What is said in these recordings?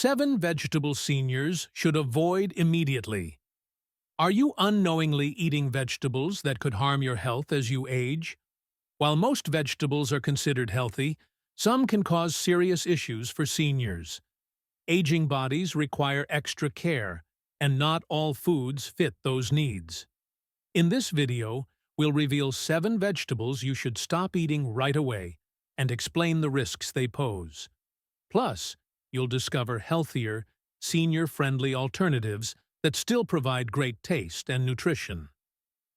7 vegetable seniors should avoid immediately. Are you unknowingly eating vegetables that could harm your health as you age? While most vegetables are considered healthy, some can cause serious issues for seniors. Aging bodies require extra care, and not all foods fit those needs. In this video, we'll reveal 7 vegetables you should stop eating right away and explain the risks they pose. Plus, you'll discover healthier, senior-friendly alternatives that still provide great taste and nutrition.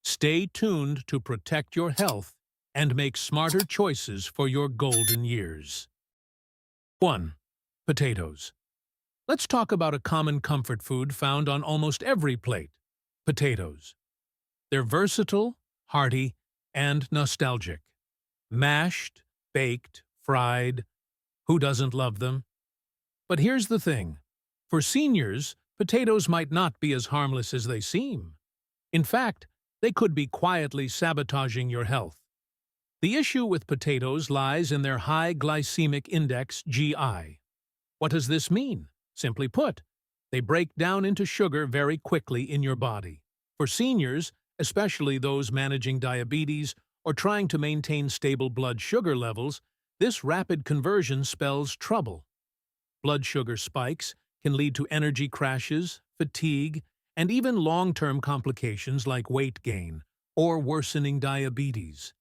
Stay tuned to protect your health and make smarter choices for your golden years. 1. Potatoes. Let's talk about a common comfort food found on almost every plate: potatoes. They're versatile, hearty, and nostalgic. Mashed, baked, fried. Who doesn't love them? But here's the thing. For seniors, potatoes might not be as harmless as they seem. In fact, they could be quietly sabotaging your health. The issue with potatoes lies in their high glycemic index, GI. What does this mean? Simply put, they break down into sugar very quickly in your body. For seniors, especially those managing diabetes or trying to maintain stable blood sugar levels, this rapid conversion spells trouble. Blood sugar spikes can lead to energy crashes, fatigue, and even long-term complications like weight gain or worsening diabetes.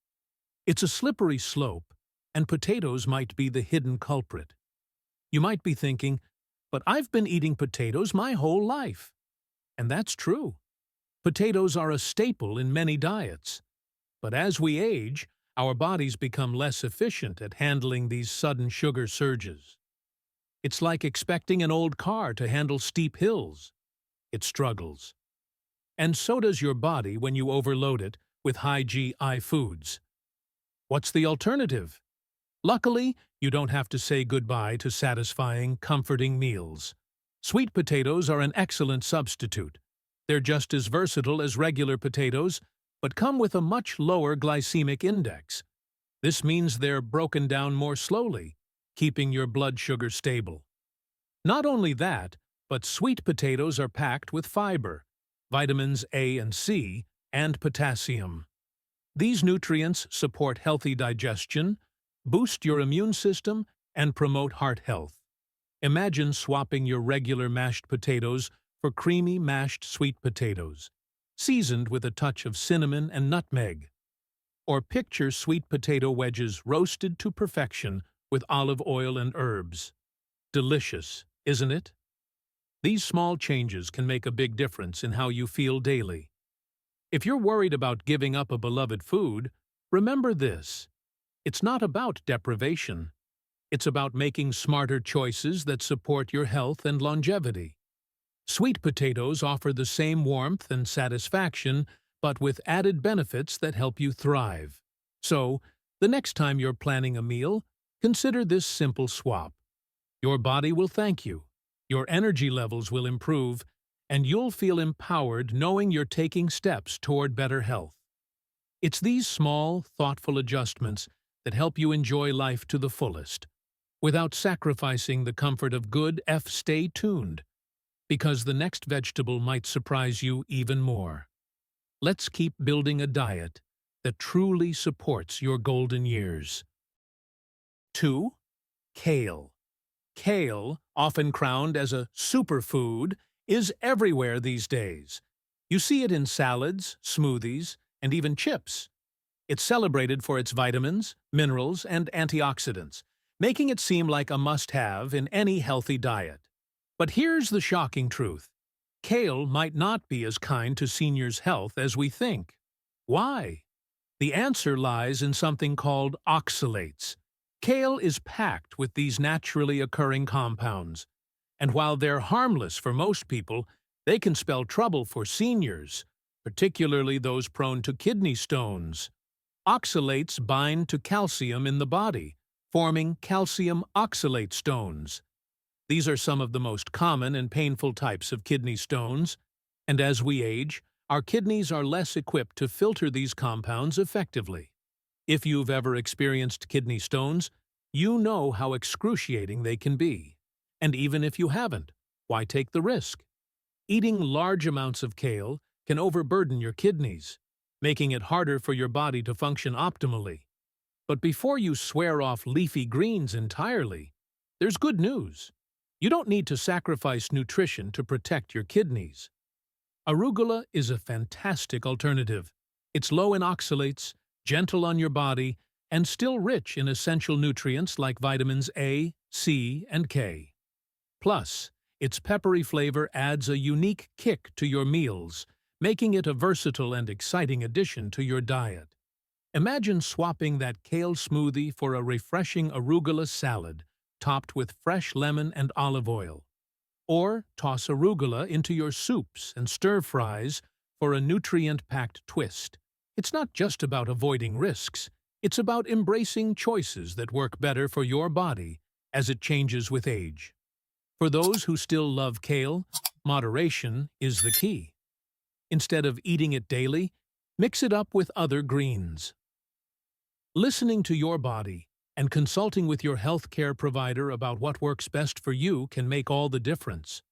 It's a slippery slope, and potatoes might be the hidden culprit. You might be thinking, but I've been eating potatoes my whole life. And that's true. Potatoes are a staple in many diets. But as we age, our bodies become less efficient at handling these sudden sugar surges. It's like expecting an old car to handle steep hills. It struggles. And so does your body when you overload it with high GI foods. What's the alternative? Luckily, you don't have to say goodbye to satisfying, comforting meals. Sweet potatoes are an excellent substitute. They're just as versatile as regular potatoes, but come with a much lower glycemic index. This means they're broken down more slowly, keeping your blood sugar stable. Not only that, but sweet potatoes are packed with fiber, vitamins A and C, and potassium. These nutrients support healthy digestion, boost your immune system, and promote heart health. Imagine swapping your regular mashed potatoes for creamy mashed sweet potatoes, seasoned with a touch of cinnamon and nutmeg. Or picture sweet potato wedges roasted to perfection with olive oil and herbs. Delicious, isn't it? These small changes can make a big difference in how you feel daily. If you're worried about giving up a beloved food, remember this. It's not about deprivation. It's about making smarter choices that support your health and longevity. Sweet potatoes offer the same warmth and satisfaction, but with added benefits that help you thrive. So, the next time you're planning a meal, consider this simple swap. Your body will thank you, your energy levels will improve, and you'll feel empowered knowing you're taking steps toward better health. It's these small, thoughtful adjustments that help you enjoy life to the fullest, without sacrificing the comfort of good. Stay tuned, because the next vegetable might surprise you even more. Let's keep building a diet that truly supports your golden years. 2. Kale. Kale, often crowned as a superfood, is everywhere these days. You see it in salads, smoothies, and even chips. It's celebrated for its vitamins, minerals, and antioxidants, making it seem like a must-have in any healthy diet. But here's the shocking truth. Kale might not be as kind to seniors' health as we think. Why? The answer lies in something called oxalates. Kale is packed with these naturally occurring compounds, and while they're harmless for most people, they can spell trouble for seniors, particularly those prone to kidney stones. Oxalates bind to calcium in the body, forming calcium oxalate stones. These are some of the most common and painful types of kidney stones, and as we age, our kidneys are less equipped to filter these compounds effectively. If you've ever experienced kidney stones, you know how excruciating they can be. And even if you haven't, why take the risk? Eating large amounts of kale can overburden your kidneys, making it harder for your body to function optimally. But before you swear off leafy greens entirely, there's good news. You don't need to sacrifice nutrition to protect your kidneys. Arugula is a fantastic alternative. It's low in oxalates, gentle on your body, and still rich in essential nutrients like vitamins A, C, and K. Plus, its peppery flavor adds a unique kick to your meals, making it a versatile and exciting addition to your diet. Imagine swapping that kale smoothie for a refreshing arugula salad, topped with fresh lemon and olive oil. Or toss arugula into your soups and stir-fries for a nutrient-packed twist. It's not just about avoiding risks, it's about embracing choices that work better for your body as it changes with age. For those who still love kale, moderation is the key. Instead of eating it daily, mix it up with other greens. Listening to your body and consulting with your healthcare provider about what works best for you can make all the difference.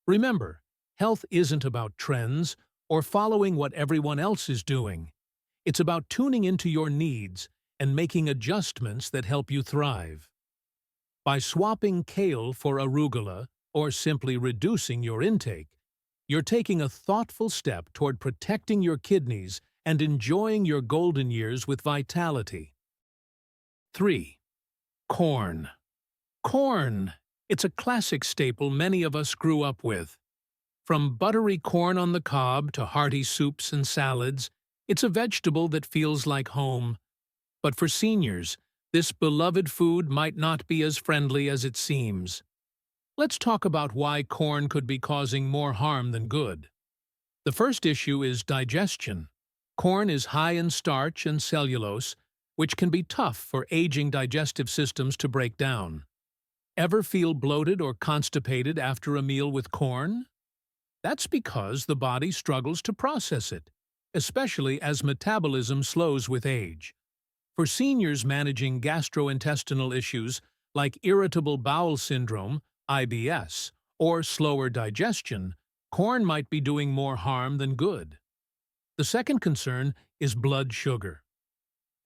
Remember, health isn't about trends or following what everyone else is doing. It's about tuning into your needs and making adjustments that help you thrive. By swapping kale for arugula or simply reducing your intake, you're taking a thoughtful step toward protecting your kidneys and enjoying your golden years with vitality. 3. Corn. Corn. It's a classic staple many of us grew up with. From buttery corn on the cob to hearty soups and salads, it's a vegetable that feels like home. But for seniors, this beloved food might not be as friendly as it seems. Let's talk about why corn could be causing more harm than good. The first issue is digestion. Corn is high in starch and cellulose, which can be tough for aging digestive systems to break down. Ever feel bloated or constipated after a meal with corn? That's because the body struggles to process it, especially as metabolism slows with age. For seniors managing gastrointestinal issues like irritable bowel syndrome, IBS, or slower digestion, corn might be doing more harm than good. The second concern is blood sugar.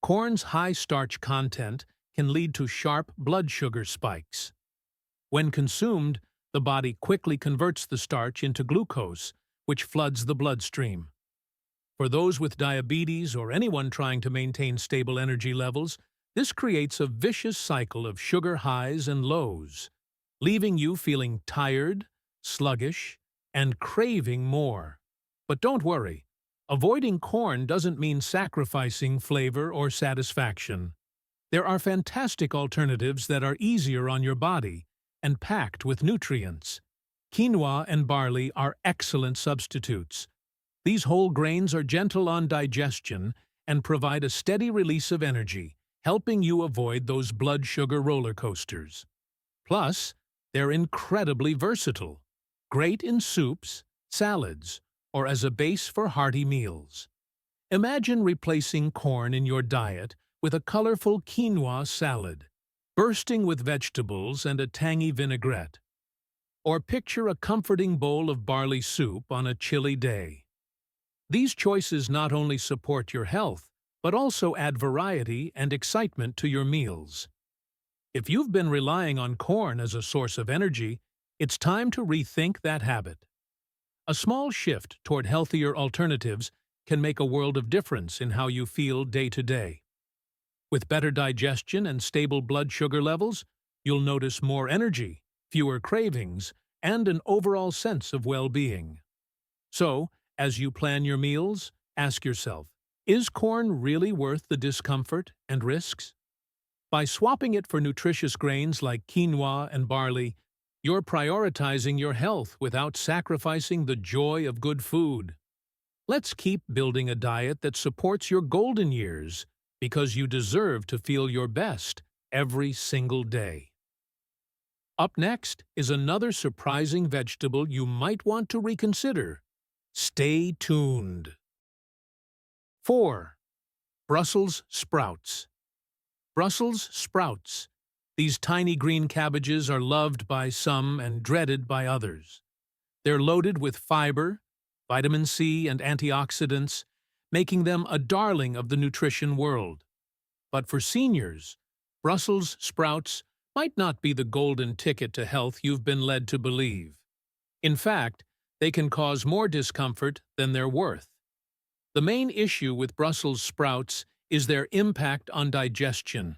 Corn's high starch content can lead to sharp blood sugar spikes. When consumed, the body quickly converts the starch into glucose, which floods the bloodstream. For those with diabetes or anyone trying to maintain stable energy levels, this creates a vicious cycle of sugar highs and lows, leaving you feeling tired, sluggish, and craving more. But don't worry, avoiding corn doesn't mean sacrificing flavor or satisfaction. There are fantastic alternatives that are easier on your body and packed with nutrients. Quinoa and barley are excellent substitutes. These whole grains are gentle on digestion and provide a steady release of energy, helping you avoid those blood sugar roller coasters. Plus, they're incredibly versatile, great in soups, salads, or as a base for hearty meals. Imagine replacing corn in your diet with a colorful quinoa salad, bursting with vegetables and a tangy vinaigrette. Or picture a comforting bowl of barley soup on a chilly day. These choices not only support your health, but also add variety and excitement to your meals. If you've been relying on corn as a source of energy, it's time to rethink that habit. A small shift toward healthier alternatives can make a world of difference in how you feel day to day. With better digestion and stable blood sugar levels, you'll notice more energy, fewer cravings, and an overall sense of well-being. So, as you plan your meals, ask yourself, is corn really worth the discomfort and risks? By swapping it for nutritious grains like quinoa and barley, you're prioritizing your health without sacrificing the joy of good food. Let's keep building a diet that supports your golden years, because you deserve to feel your best every single day. Up next is another surprising vegetable you might want to reconsider. Stay tuned. 4. Brussels sprouts. Brussels sprouts. These tiny green cabbages are loved by some and dreaded by others. They're loaded with fiber, vitamin C, and antioxidants, making them a darling of the nutrition world. But for seniors, Brussels sprouts might not be the golden ticket to health you've been led to believe. In fact, they can cause more discomfort than they're worth. The main issue with Brussels sprouts is their impact on digestion.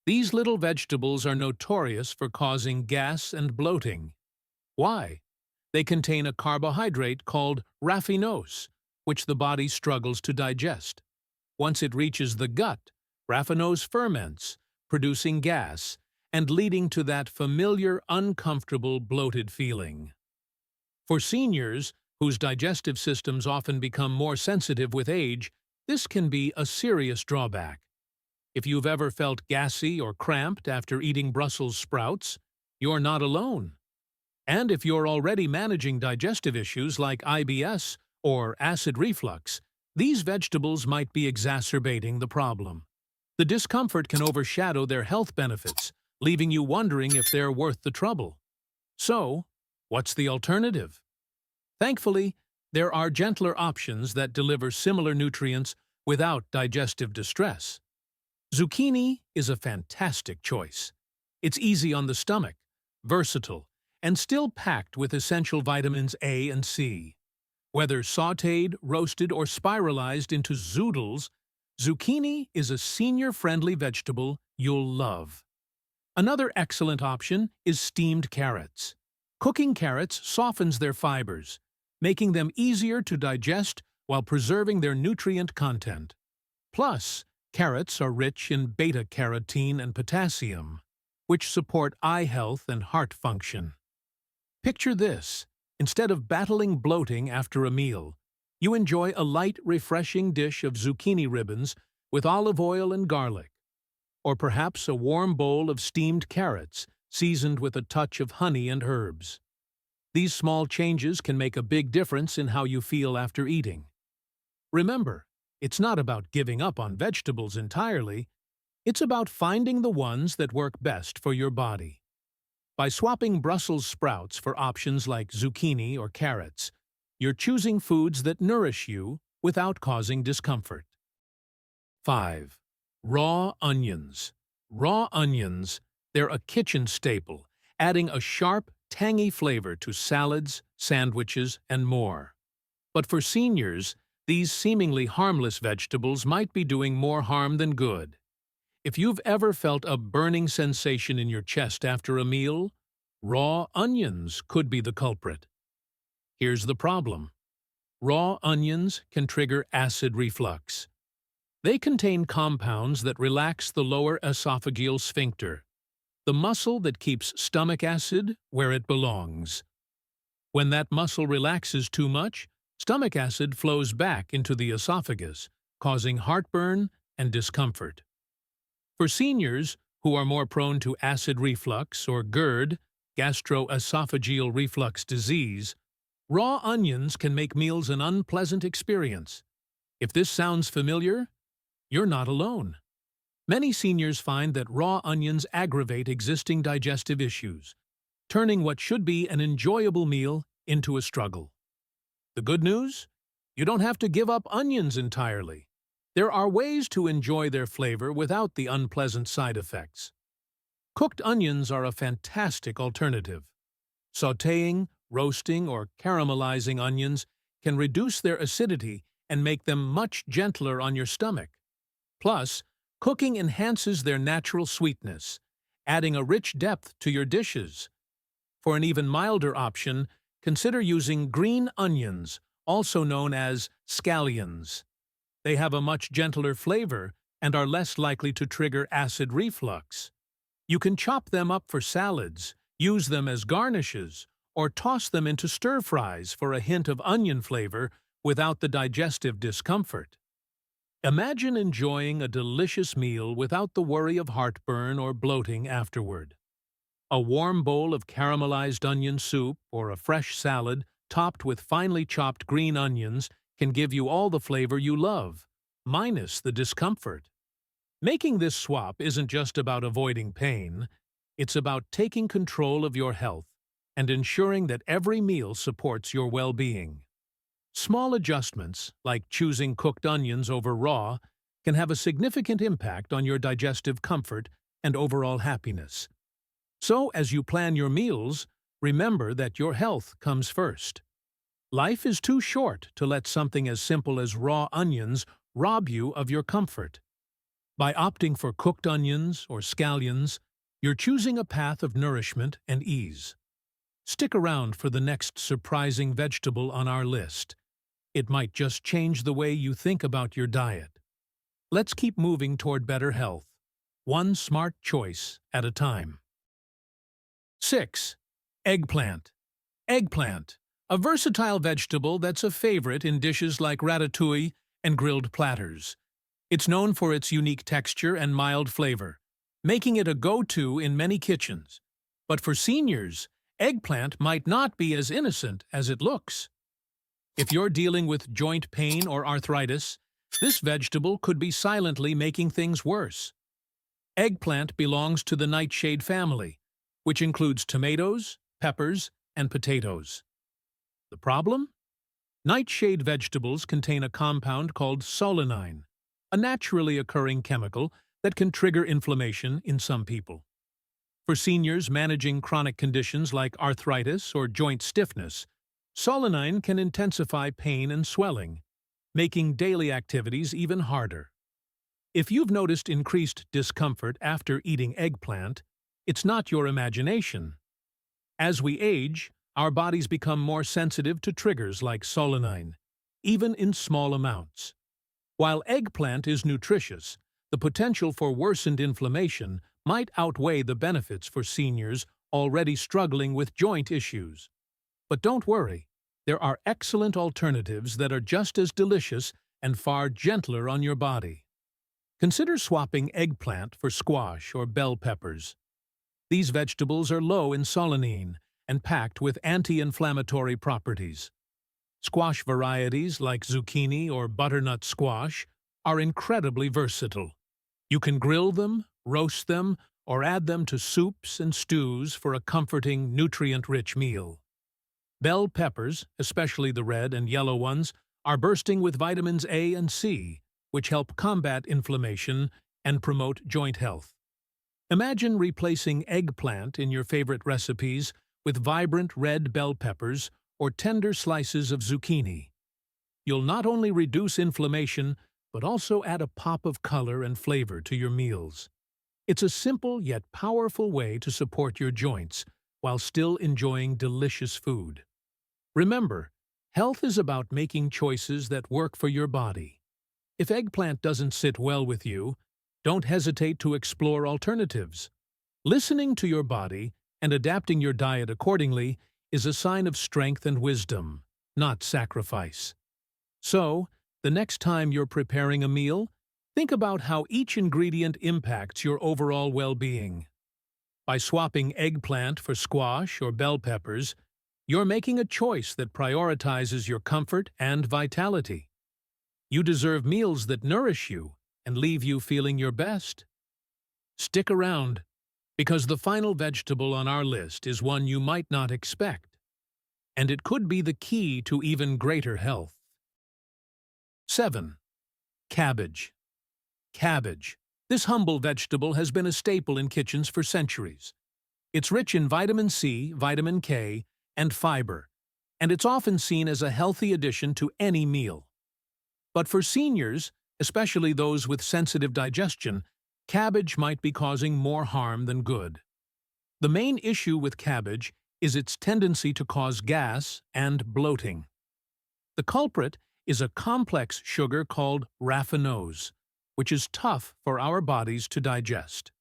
These little vegetables are notorious for causing gas and bloating. Why? They contain a carbohydrate called raffinose, which the body struggles to digest. Once it reaches the gut, raffinose ferments, producing gas and leading to that familiar, uncomfortable, bloated feeling. For seniors, whose digestive systems often become more sensitive with age, this can be a serious drawback. If you've ever felt gassy or cramped after eating Brussels sprouts, you're not alone. And if you're already managing digestive issues like IBS or acid reflux, these vegetables might be exacerbating the problem. The discomfort can overshadow their health benefits, leaving you wondering if they're worth the trouble. So, what's the alternative? Thankfully, there are gentler options that deliver similar nutrients without digestive distress. Zucchini is a fantastic choice. It's easy on the stomach, versatile, and still packed with essential vitamins A and C. Whether sautéed, roasted, or spiralized into zoodles, zucchini is a senior-friendly vegetable you'll love. Another excellent option is steamed carrots. Cooking carrots softens their fibers, making them easier to digest while preserving their nutrient content. Plus, carrots are rich in beta-carotene and potassium, which support eye health and heart function. Picture this. Instead of battling bloating after a meal, you enjoy a light, refreshing dish of zucchini ribbons with olive oil and garlic, or perhaps a warm bowl of steamed carrots seasoned with a touch of honey and herbs. These small changes can make a big difference in how you feel after eating. Remember, it's not about giving up on vegetables entirely. It's about finding the ones that work best for your body. By swapping Brussels sprouts for options like zucchini or carrots, you're choosing foods that nourish you without causing discomfort. 5. Raw onions. Raw onions, they're a kitchen staple, adding a sharp, tangy flavor to salads, sandwiches, and more. But for seniors, these seemingly harmless vegetables might be doing more harm than good. If you've ever felt a burning sensation in your chest after a meal, raw onions could be the culprit. Here's the problem. Raw onions can trigger acid reflux. They contain compounds that relax the lower esophageal sphincter, the muscle that keeps stomach acid where it belongs. When that muscle relaxes too much, stomach acid flows back into the esophagus, causing heartburn and discomfort. For seniors who are more prone to acid reflux or GERD, gastroesophageal reflux disease, raw onions can make meals an unpleasant experience. If this sounds familiar, you're not alone. Many seniors find that raw onions aggravate existing digestive issues, turning what should be an enjoyable meal into a struggle. The good news? You don't have to give up onions entirely. There are ways to enjoy their flavor without the unpleasant side effects. Cooked onions are a fantastic alternative. Sautéing, roasting, or caramelizing onions can reduce their acidity and make them much gentler on your stomach. Plus, cooking enhances their natural sweetness, adding a rich depth to your dishes. For an even milder option, consider using green onions, also known as scallions. They have a much gentler flavor and are less likely to trigger acid reflux. You can chop them up for salads, use them as garnishes, or toss them into stir-fries for a hint of onion flavor without the digestive discomfort. Imagine enjoying a delicious meal without the worry of heartburn or bloating afterward. A warm bowl of caramelized onion soup or a fresh salad topped with finely chopped green onions can give you all the flavor you love, minus the discomfort. Making this swap isn't just about avoiding pain, It's about taking control of your health and ensuring that every meal supports your well-being. Small adjustments, like choosing cooked onions over raw, can have a significant impact on your digestive comfort and overall happiness. So, as you plan your meals, remember that your health comes first. Life is too short to let something as simple as raw onions rob you of your comfort. By opting for cooked onions or scallions, you're choosing a path of nourishment and ease. Stick around for the next surprising vegetable on our list. It might just change the way you think about your diet. Let's keep moving toward better health, one smart choice at a time. 6. Eggplant. Eggplant, a versatile vegetable that's a favorite in dishes like ratatouille and grilled platters. It's known for its unique texture and mild flavor, making it a go-to in many kitchens. But for seniors, eggplant might not be as innocent as it looks. If you're dealing with joint pain or arthritis, this vegetable could be silently making things worse. Eggplant belongs to the nightshade family, which includes tomatoes, peppers, and potatoes. The problem? Nightshade vegetables contain a compound called solanine, a naturally occurring chemical that can trigger inflammation in some people. For seniors managing chronic conditions like arthritis or joint stiffness, solanine can intensify pain and swelling, making daily activities even harder. If you've noticed increased discomfort after eating eggplant, it's not your imagination. As we age, our bodies become more sensitive to triggers like solanine, even in small amounts. While eggplant is nutritious, the potential for worsened inflammation might outweigh the benefits for seniors already struggling with joint issues. But don't worry, there are excellent alternatives that are just as delicious and far gentler on your body. Consider swapping eggplant for squash or bell peppers. These vegetables are low in solanine and packed with anti-inflammatory properties. Squash varieties like zucchini or butternut squash are incredibly versatile. You can grill them, roast them, or add them to soups and stews for a comforting, nutrient-rich meal. Bell peppers, especially the red and yellow ones, are bursting with vitamins A and C, which help combat inflammation and promote joint health. Imagine replacing eggplant in your favorite recipes with vibrant red bell peppers or tender slices of zucchini. You'll not only reduce inflammation, but also add a pop of color and flavor to your meals. It's a simple yet powerful way to support your joints while still enjoying delicious food. Remember, health is about making choices that work for your body. If eggplant doesn't sit well with you, don't hesitate to explore alternatives. Listening to your body and adapting your diet accordingly is a sign of strength and wisdom, not sacrifice. So, the next time you're preparing a meal, think about how each ingredient impacts your overall well-being. By swapping eggplant for squash or bell peppers, you're making a choice that prioritizes your comfort and vitality. You deserve meals that nourish you and leave you feeling your best. Stick around, because the final vegetable on our list is one you might not expect, and it could be the key to even greater health. 7. Cabbage. Cabbage. This humble vegetable has been a staple in kitchens for centuries. It's rich in vitamin C, vitamin K, and fiber, and it's often seen as a healthy addition to any meal. But for seniors, especially those with sensitive digestion, cabbage might be causing more harm than good. The main issue with cabbage is its tendency to cause gas and bloating. The culprit is a complex sugar called raffinose, which is tough for our bodies to digest.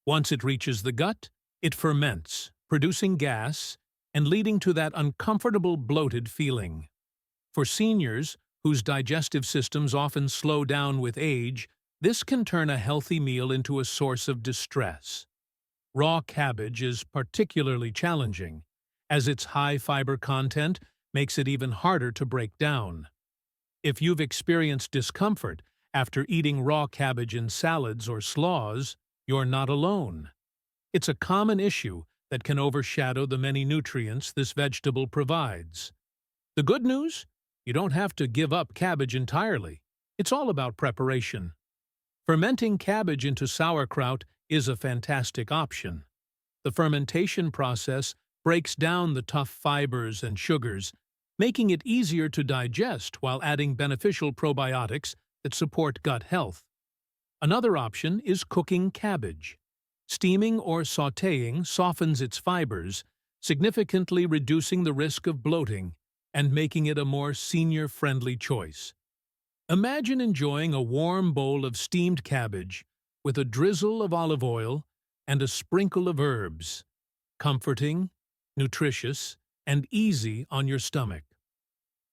Once it reaches the gut, it ferments, producing gas and leading to that uncomfortable bloated feeling. For seniors, whose digestive systems often slow down with age, this can turn a healthy meal into a source of distress. Raw cabbage is particularly challenging, as its high fiber content makes it even harder to break down. If you've experienced discomfort after eating raw cabbage in salads or slaws, you're not alone. It's a common issue that can overshadow the many nutrients this vegetable provides. The good news? You don't have to give up cabbage entirely. It's all about preparation. Fermenting cabbage into sauerkraut is a fantastic option. The fermentation process breaks down the tough fibers and sugars, making it easier to digest while adding beneficial probiotics that support gut health. Another option is cooking cabbage. Steaming or sautéing softens its fibers, significantly reducing the risk of bloating and making it a more senior-friendly choice. Imagine enjoying a warm bowl of steamed cabbage with a drizzle of olive oil and a sprinkle of herbs. Comforting, nutritious, and easy on your stomach.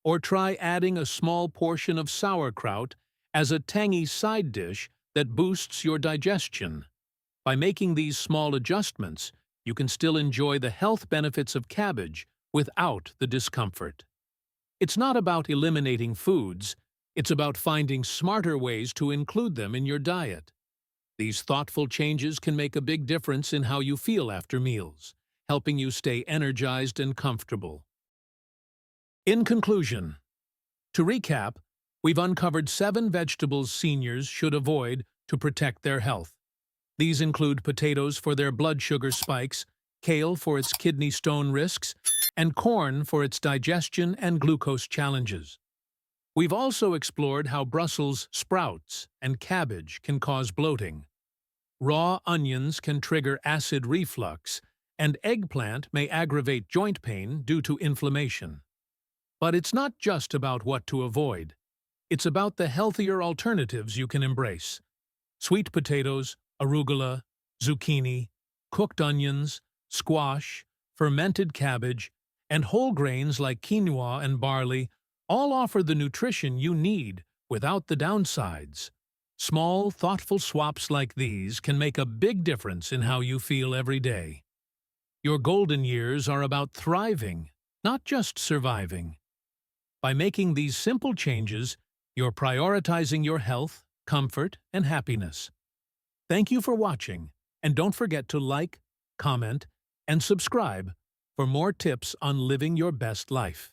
Or try adding a small portion of sauerkraut as a tangy side dish that boosts your digestion. By making these small adjustments, you can still enjoy the health benefits of cabbage without the discomfort. It's not about eliminating foods, it's about finding smarter ways to include them in your diet. These thoughtful changes can make a big difference in how you feel after meals, helping you stay energized and comfortable. In conclusion, to recap, we've uncovered 7 vegetables seniors should avoid to protect their health. These include potatoes for their blood sugar spikes, kale for its kidney stone risks, and corn for its digestion and glucose challenges. We've also explored how Brussels sprouts and cabbage can cause bloating. Raw onions can trigger acid reflux, and eggplant may aggravate joint pain due to inflammation. But it's not just about what to avoid. It's about the healthier alternatives you can embrace. Sweet potatoes, arugula, zucchini, cooked onions, squash, fermented cabbage, and whole grains like quinoa and barley all offer the nutrition you need without the downsides. Small, thoughtful swaps like these can make a big difference in how you feel every day. Your golden years are about thriving, not just surviving. By making these simple changes, you're prioritizing your health, comfort, and happiness. Thank you for watching, and don't forget to like, comment, and subscribe for more tips on living your best life.